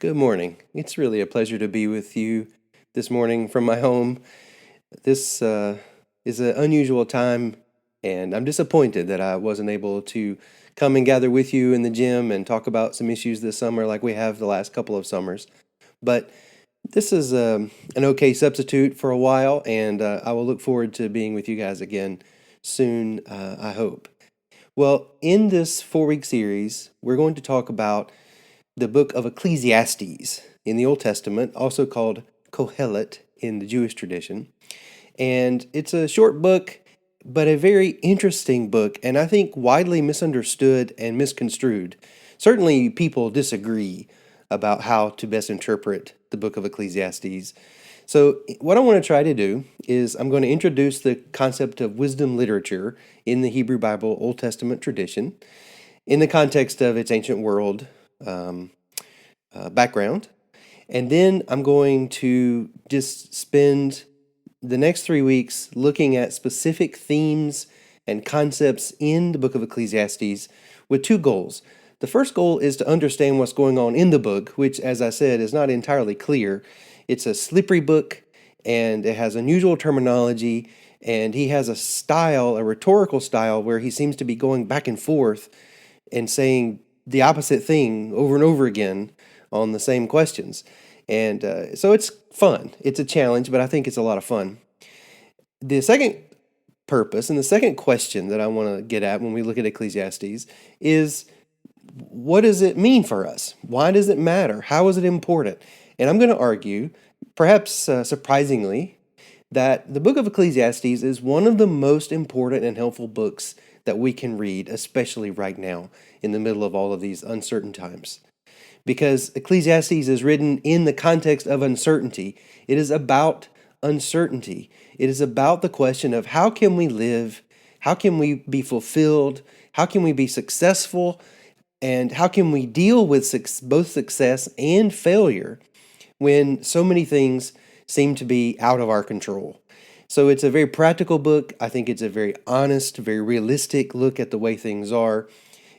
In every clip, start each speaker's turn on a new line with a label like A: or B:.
A: Good morning. It's really a pleasure to be with you this morning from my home. This is an unusual time, and I'm disappointed that I wasn't able to come and gather with you in the gym and talk about some issues this summer like we have the last couple of summers. But this is an okay substitute for a while, and I will look forward to being with you guys again soon, I hope. Well, in this 4-week series, we're going to talk about the book of Ecclesiastes in the Old Testament, also called Kohelet in the Jewish tradition. And it's a short book, but a very interesting book, and I think widely misunderstood and misconstrued. Certainly, people disagree about how to best interpret the book of Ecclesiastes. So, what I want to try to do is I'm going to introduce the concept of wisdom literature in the Hebrew Bible Old Testament tradition in the context of its ancient world um, background. And then I'm going to just spend the next 3 weeks looking at specific themes and concepts in the book of Ecclesiastes with two goals. The first goal is to understand what's going on in the book, which, as I said, is not entirely clear. It's a slippery book and it has unusual terminology, and he has a style, a rhetorical style, where he seems to be going back and forth and saying the opposite thing over and over again on the same questions. And so it's fun. It's a challenge, but I think it's a lot of fun. The second purpose and the second question that I want to get at when we look at Ecclesiastes is, what does it mean for us? Why does it matter? How is it important? And I'm going to argue, perhaps surprisingly, that the book of Ecclesiastes is one of the most important and helpful books that we can read, especially right now in the middle of all of these uncertain times. Because Ecclesiastes is written in the context of uncertainty. It is about uncertainty. It is about the question of how can we live? How can we be fulfilled? How can we be successful? And how can we deal with both success and failure when so many things seem to be out of our control? So it's a very practical book. I think it's a very honest, very realistic look at the way things are.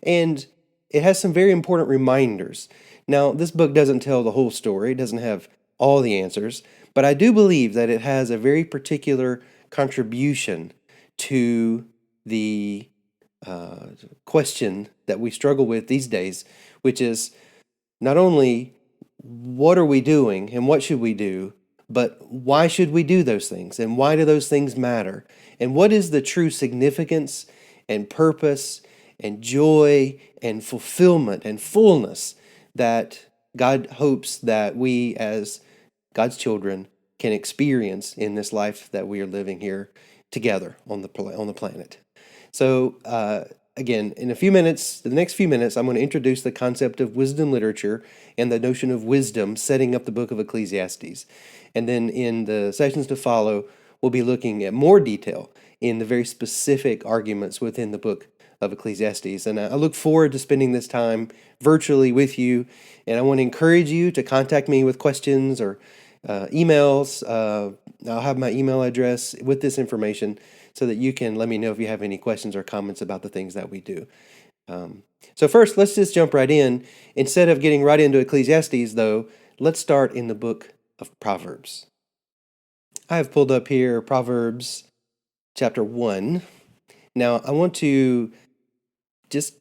A: And it has some very important reminders. Now, this book doesn't tell the whole story, it doesn't have all the answers, but I do believe that it has a very particular contribution to the question that we struggle with these days, which is not only what are we doing and what should we do, but why should we do those things and why do those things matter? And what is the true significance and purpose and joy and fulfillment and fullness that God hopes that we as God's children can experience in this life that we are living here together on the planet. So again, in a few minutes, the next few minutes, I'm going to introduce the concept of wisdom literature and the notion of wisdom, setting up the book of Ecclesiastes. And then in the sessions to follow, we'll be looking at more detail in the very specific arguments within the book of Ecclesiastes. And I look forward to spending this time virtually with you. And I want to encourage you to contact me with questions or emails. I'll have my email address with this information so that you can let me know if you have any questions or comments about the things that we do. So first, let's just jump right in. Instead of getting right into Ecclesiastes, though, let's start in the book of Proverbs. I have pulled up here Proverbs chapter 1. Now, I want to just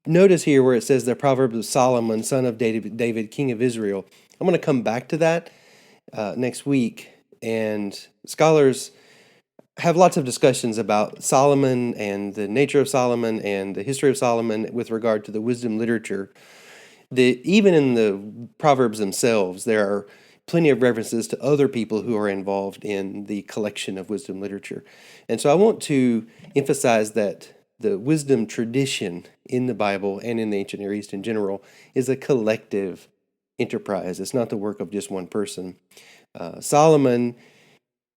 A: notice here where it says the Proverbs of Solomon, son of David, king of Israel. I'm going to come back to that next week. And scholars have lots of discussions about Solomon and the nature of Solomon and the history of Solomon with regard to the wisdom literature. Even in the Proverbs themselves, there are plenty of references to other people who are involved in the collection of wisdom literature. And so I want to emphasize that the wisdom tradition in the Bible and in the ancient Near East in general is a collective enterprise. It's not the work of just one person. Solomon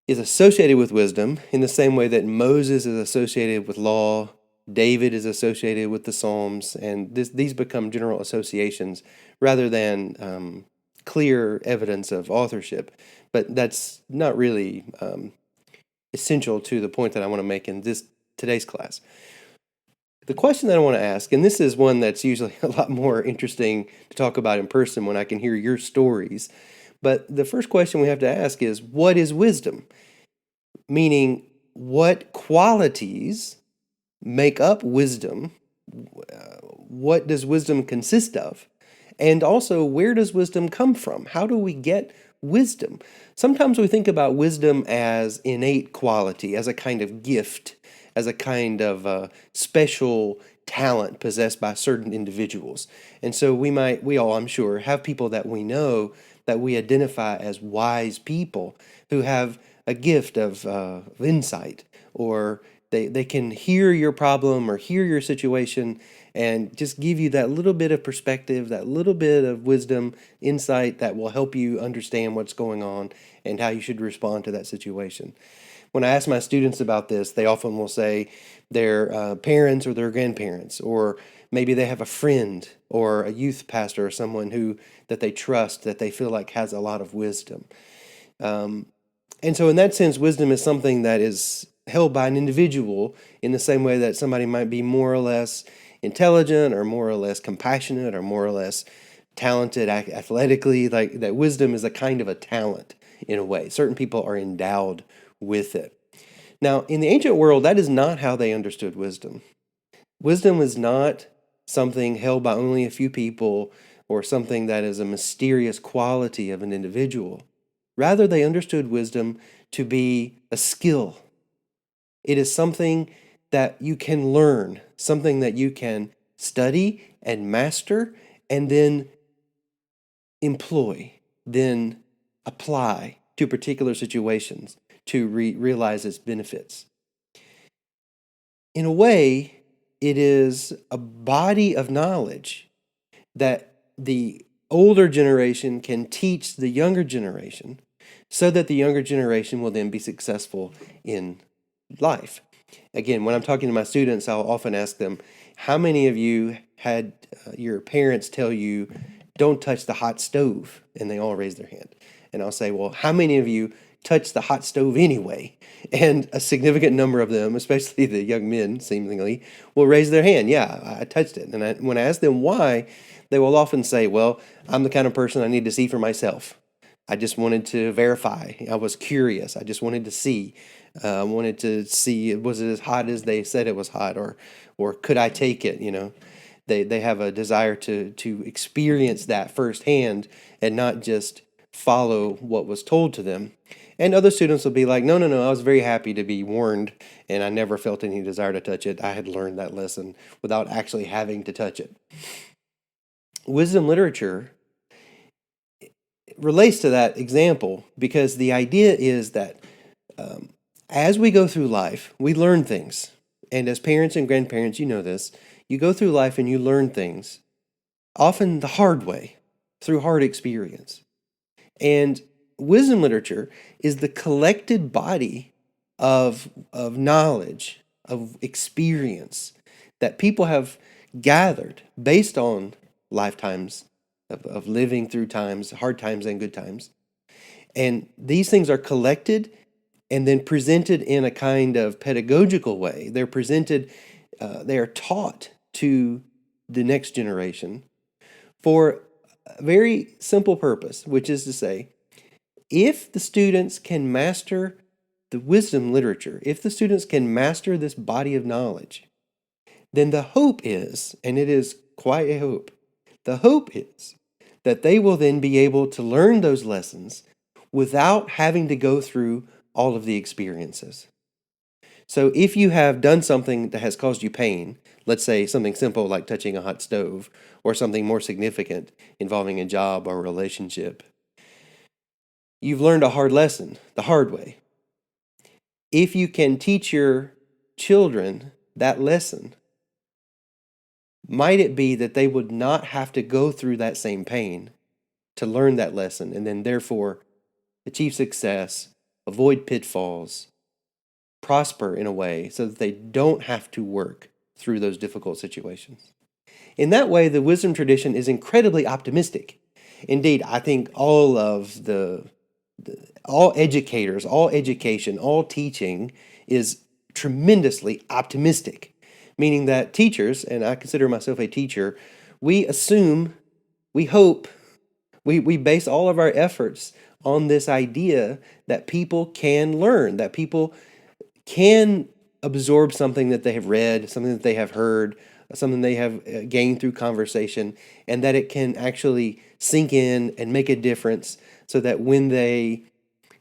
A: is associated with wisdom in the same way that Moses is associated with law, David is associated with the Psalms, and these become general associations rather than clear evidence of authorship. But that's not really essential to the point that I want to make in today's class. The question that I want to ask, and this is one that's usually a lot more interesting to talk about in person when I can hear your stories, but the first question we have to ask is, what is wisdom? Meaning, what qualities make up wisdom? What does wisdom consist of? And also, where does wisdom come from? How do we get wisdom? Sometimes we think about wisdom as innate quality, as a kind of gift, as a kind of special talent possessed by certain individuals. And so we all, I'm sure, have people that we know that we identify as wise people who have a gift of insight, or they can hear your problem or hear your situation and just give you that little bit of perspective, that little bit of wisdom, insight that will help you understand what's going on and how you should respond to that situation. When I ask my students about this, they often will say their parents or their grandparents, or maybe they have a friend or a youth pastor or someone who that they trust, that they feel like has a lot of wisdom. And so in that sense, wisdom is something that is held by an individual in the same way that somebody might be more or less intelligent or more or less compassionate or more or less talented athletically. Like that wisdom is a kind of a talent in a way. Certain people are endowed with it. Now, in the ancient world, that is not how they understood wisdom. Wisdom is not something held by only a few people or something that is a mysterious quality of an individual. Rather, they understood wisdom to be a skill. It is something that you can learn, something that you can study and master and then employ, then apply to particular situations to realize its benefits. In a way, it is a body of knowledge that the older generation can teach the younger generation so that the younger generation will then be successful in life. Again, when I'm talking to my students, I'll often ask them, how many of you had your parents tell you, don't touch the hot stove? And they all raise their hand. And I'll say, well, how many of you touch the hot stove anyway? And a significant number of them, especially the young men, seemingly, will raise their hand. Yeah, I touched it. And when I ask them why, they will often say, well, I'm the kind of person I need to see for myself. I just wanted to verify. I was curious. I just wanted to see. I wanted to see, was it as hot as they said it was hot, or could I take it? They have a desire to experience that firsthand and not just follow what was told to them. And other students will be like, no, I was very happy to be warned, and I never felt any desire to touch it. I had learned that lesson without actually having to touch it. Wisdom literature relates to that example because the idea is that as we go through life, we learn things. And as parents and grandparents, you know this, you go through life and you learn things, often the hard way, through hard experience. And wisdom literature is the collected body of knowledge, of experience that people have gathered based on lifetimes of living through times, hard times and good times. And these things are collected and then presented in a kind of pedagogical way. They're presented, they are taught to the next generation for a very simple purpose, which is to say, if the students can master the wisdom literature, if the students can master this body of knowledge, then the hope is, and it is quite a hope, the hope is that they will then be able to learn those lessons without having to go through all of the experiences. So if you have done something that has caused you pain, let's say something simple like touching a hot stove, or something more significant involving a job or a relationship, you've learned a hard lesson the hard way. If you can teach your children that lesson, might it be that they would not have to go through that same pain to learn that lesson and then therefore achieve success, avoid pitfalls, prosper in a way so that they don't have to work through those difficult situations? In that way, the wisdom tradition is incredibly optimistic. Indeed, I think all of all educators, all education, all teaching is tremendously optimistic meaning that teachers, and I consider myself a teacher, we assume, we hope, we base all of our efforts on this idea that people can learn, that people can absorb something that they have read, something that they have heard, something they have gained through conversation, and that it can actually sink in and make a difference so that when they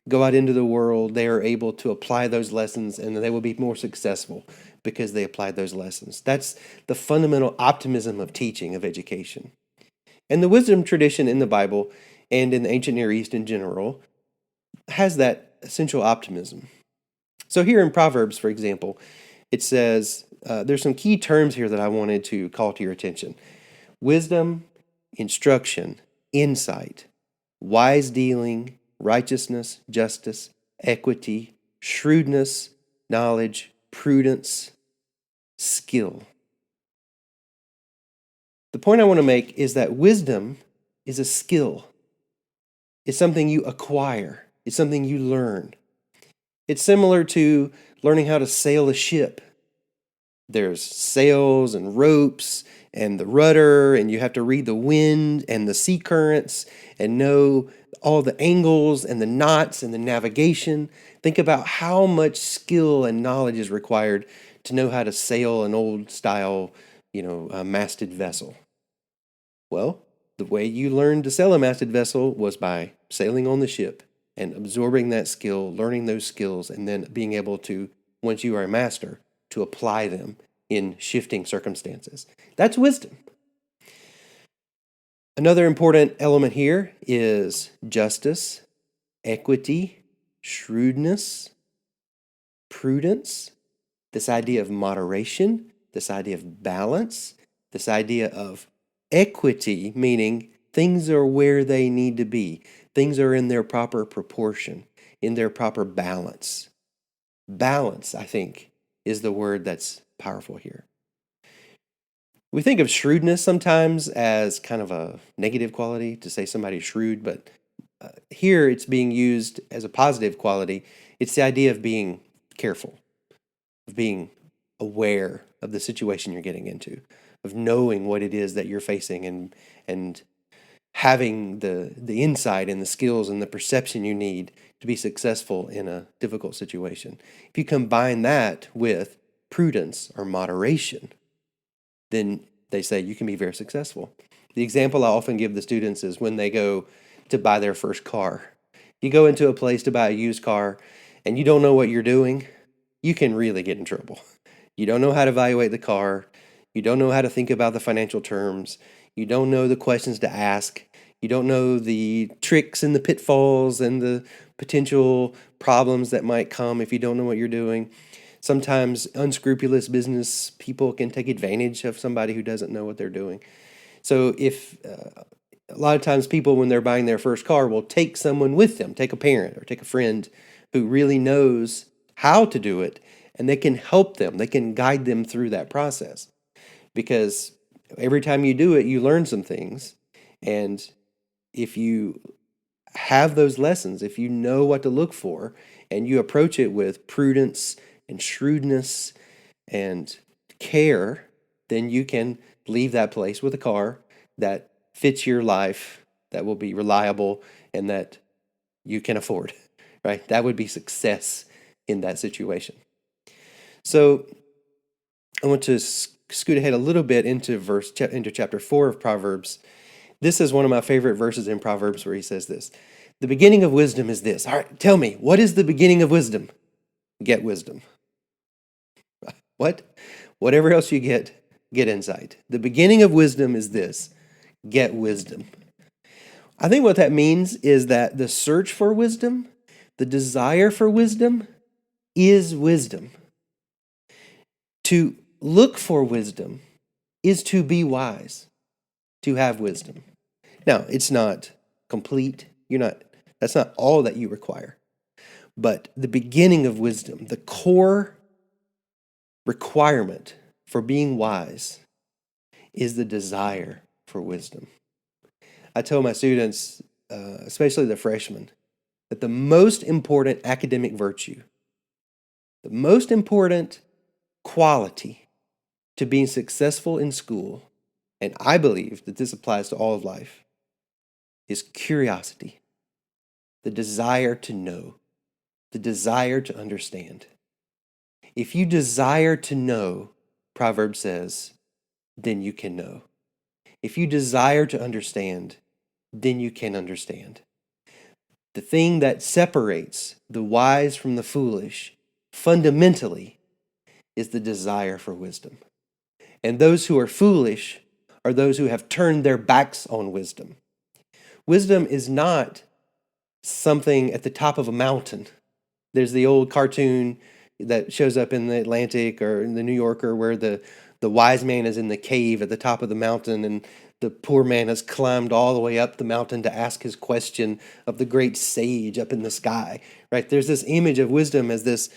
A: go out into the world, they are able to apply those lessons and they will be more successful because they applied those lessons. That's the fundamental optimism of teaching, of education. And the wisdom tradition in the Bible and in the ancient Near East in general has that essential optimism. So here in Proverbs, for example, it says there's some key terms here that I wanted to call to your attention: wisdom, instruction, insight, wise dealing, righteousness, justice, equity, shrewdness, knowledge, prudence, skill. The point I want to make is that wisdom is a skill. It's something you acquire. It's something you learn. It's similar to learning how to sail a ship. There's sails and ropes and the rudder, and you have to read the wind and the sea currents and know all the angles and the knots and the navigation. Think about how much skill and knowledge is required to know how to sail an old style, masted vessel. Well, the way you learned to sail a masted vessel was by sailing on the ship and absorbing that skill, learning those skills, and then being able to, once you are a master, to apply them in shifting circumstances. That's wisdom. Another important element here is justice, equity, shrewdness, prudence, this idea of moderation, this idea of balance, this idea of equity, meaning things are where they need to be. Things are in their proper proportion, in their proper balance. Balance, I think, is the word that's powerful here. We think of shrewdness sometimes as kind of a negative quality, to say somebody's shrewd, but here it's being used as a positive quality. It's the idea of being careful, of being aware of the situation you're getting into, of knowing what it is that you're facing and having the insight and the skills and the perception you need to be successful in a difficult situation. If you combine that with prudence or moderation, then they say you can be very successful. The example I often give the students is when they go to buy their first car. You go into a place to buy a used car and you don't know what you're doing, you can really get in trouble. You don't know how to evaluate the car. You don't know how to think about the financial terms. You don't know the questions to ask. You don't know the tricks and the pitfalls and the potential problems that might come if you don't know what you're doing. Sometimes unscrupulous business people can take advantage of somebody who doesn't know what they're doing. So if a lot of times people, when they're buying their first car, will take someone with them, take a parent or take a friend who really knows how to do it, and they can help them. They can guide them through that process. Because every time you do it, you learn some things. And if you have those lessons, if you know what to look for, and you approach it with prudence and shrewdness and care, then you can leave that place with a car that fits your life, that will be reliable, and that you can afford, right? That would be success in that situation. So I want to scoot ahead a little bit into chapter 4 of Proverbs. This is one of my favorite verses in Proverbs where he says this: the beginning of wisdom is this. All right, tell me, what is the beginning of wisdom? Get wisdom. What? Whatever else you get insight. The beginning of wisdom is this: get wisdom. I think what that means is that the search for wisdom, the desire for wisdom, is wisdom. To look for wisdom is to be wise, to have wisdom. Now, it's not complete. That's not all that you require. But the beginning of wisdom, the core requirement for being wise, is the desire for wisdom. I tell my students, especially the freshmen, that the most important academic virtue, the most important quality to being successful in school, and I believe that this applies to all of life, is curiosity, the desire to know, the desire to understand. If you desire to know, Proverbs says, then you can know. If you desire to understand, then you can understand. The thing that separates the wise from the foolish, fundamentally, is the desire for wisdom. And those who are foolish are those who have turned their backs on wisdom. Wisdom is not something at the top of a mountain. There's the old cartoon that shows up in the Atlantic or in the New Yorker where the wise man is in the cave at the top of the mountain and the poor man has climbed all the way up the mountain to ask his question of the great sage up in the sky, right? There's this image of wisdom as this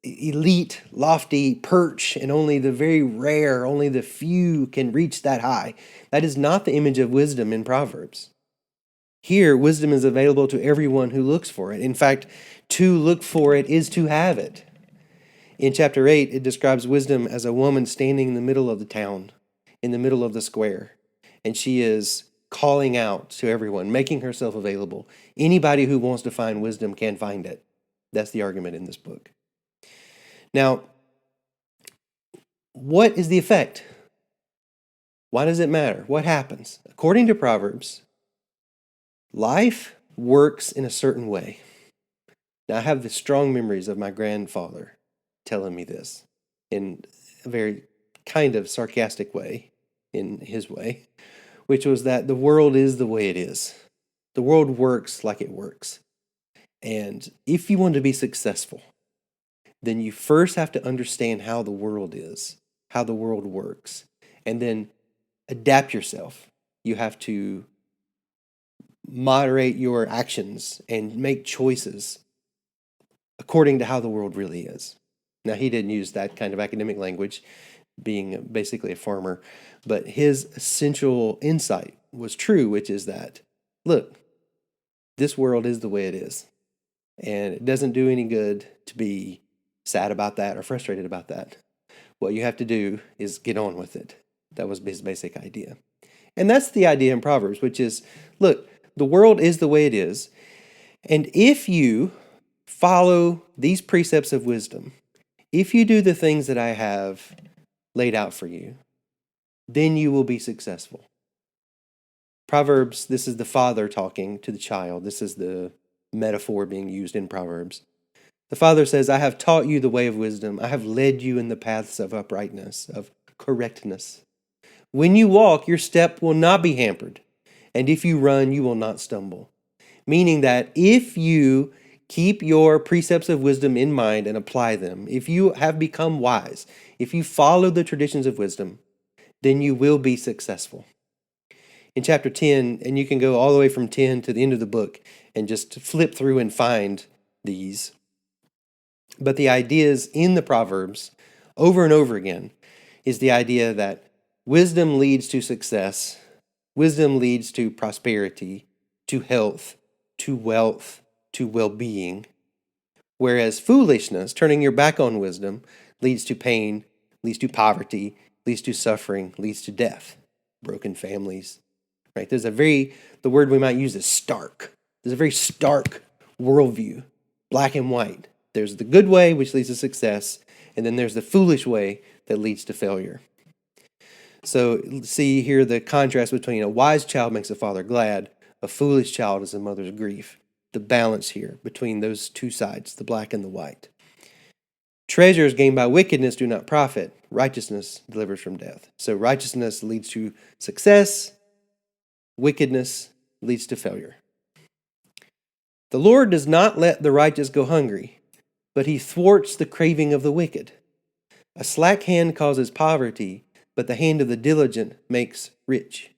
A: elite, lofty perch, and only the very rare, only the few can reach that high. That is not the image of wisdom in Proverbs. Here, wisdom is available to everyone who looks for it. In fact, to look for it is to have it. In chapter 8, it describes wisdom as a woman standing in the middle of the town, in the middle of the square, and she is calling out to everyone, making herself available. Anybody who wants to find wisdom can find it. That's the argument in this book. Now, what is the effect? Why does it matter? What happens? According to Proverbs, life works in a certain way. Now, I have the strong memories of my grandfather telling me this in a very kind of sarcastic way, in his way, which was that the world is the way it is. The world works like it works. And if you want to be successful, then you first have to understand how the world is, how the world works, and then adapt yourself. You have to moderate your actions and make choices according to how the world really is. Now, he didn't use that kind of academic language, being basically a farmer, but his essential insight was true, which is that, look, this world is the way it is, and it doesn't do any good to be sad about that or frustrated about that. What you have to do is get on with it. That was his basic idea. And that's the idea in Proverbs, which is, look, the world is the way it is, and if you follow these precepts of wisdom, if you do the things that I have laid out for you, then you will be successful. Proverbs, this is the father talking to the child. This is the metaphor being used in Proverbs. The father says, I have taught you the way of wisdom. I have led you in the paths of uprightness, of correctness. When you walk, your step will not be hampered. And if you run, you will not stumble. Meaning that if you keep your precepts of wisdom in mind and apply them, if you have become wise, if you follow the traditions of wisdom, then you will be successful. In chapter 10, and you can go all the way from 10 to the end of the book and just flip through and find these. But the ideas in the Proverbs, over and over again, is the idea that wisdom leads to success, wisdom leads to prosperity, to health, to wealth, to well-being, whereas foolishness, turning your back on wisdom, leads to pain, leads to poverty, leads to suffering, leads to death, broken families. Right? The word we might use is stark. There's a very stark worldview, black and white. There's the good way, which leads to success, and then there's the foolish way that leads to failure. So see here the contrast between a wise child makes a father glad, a foolish child is a mother's grief. The balance here between those two sides, the black and the white. Treasures gained by wickedness do not profit. Righteousness delivers from death. So righteousness leads to success. Wickedness leads to failure. The Lord does not let the righteous go hungry, but he thwarts the craving of the wicked. A slack hand causes poverty, but the hand of the diligent makes rich.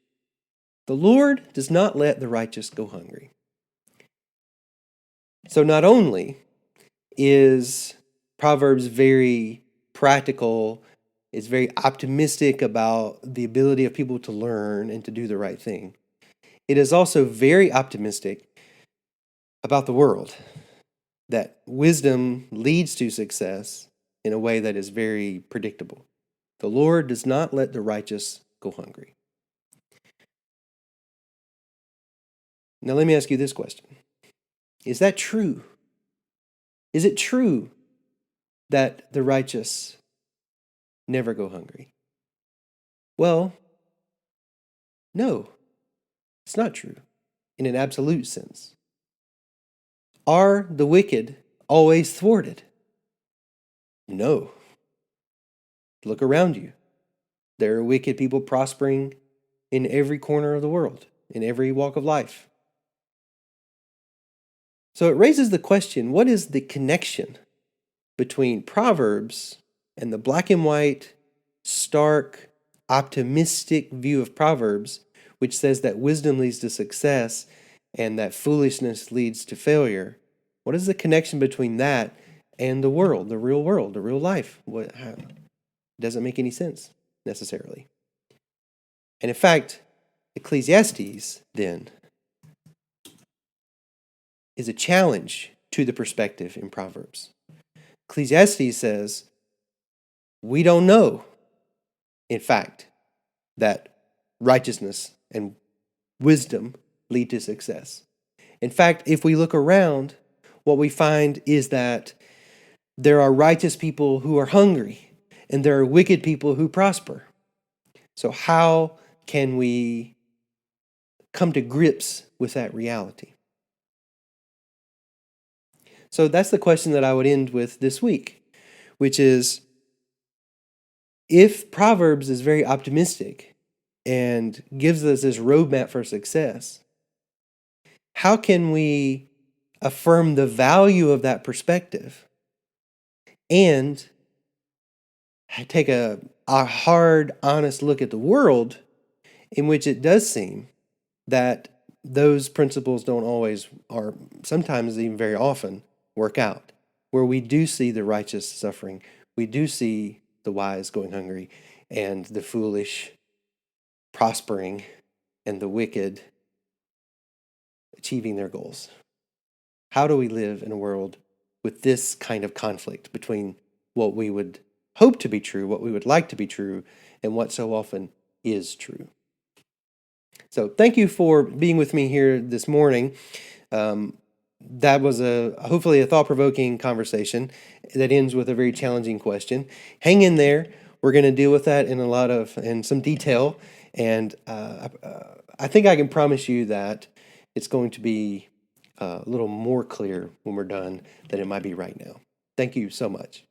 A: The Lord does not let the righteous go hungry. So not only is Proverbs very practical, it's very optimistic about the ability of people to learn and to do the right thing, it is also very optimistic about the world, that wisdom leads to success in a way that is very predictable. The Lord does not let the righteous go hungry. Now, let me ask you this question. Is that true? Is it true that the righteous never go hungry? Well, no, it's not true in an absolute sense. Are the wicked always thwarted? No. Look around you. There are wicked people prospering in every corner of the world, in every walk of life. So it raises the question, what is the connection between Proverbs and the black and white, stark, optimistic view of Proverbs, which says that wisdom leads to success and that foolishness leads to failure? What is the connection between that and the world, the real life? It doesn't make any sense necessarily. And in fact, Ecclesiastes, then, is a challenge to the perspective in Proverbs. Ecclesiastes says, we don't know, in fact, that righteousness and wisdom lead to success. In fact, if we look around, what we find is that there are righteous people who are hungry, and there are wicked people who prosper. So how can we come to grips with that reality? So that's the question that I would end with this week, which is, if Proverbs is very optimistic and gives us this roadmap for success, how can we affirm the value of that perspective and take a hard, honest look at the world in which it does seem that those principles don't always, or sometimes even very often, work out, where we do see the righteous suffering, we do see the wise going hungry, and the foolish prospering, and the wicked achieving their goals? How do we live in a world with this kind of conflict between what we would hope to be true, what we would like to be true, and what so often is true? So thank you for being with me here this morning. That was hopefully a thought-provoking conversation that ends with a very challenging question. Hang in there. We're going to deal with that in some detail, and I think I can promise you that it's going to be a little more clear when we're done than it might be right now. Thank you so much.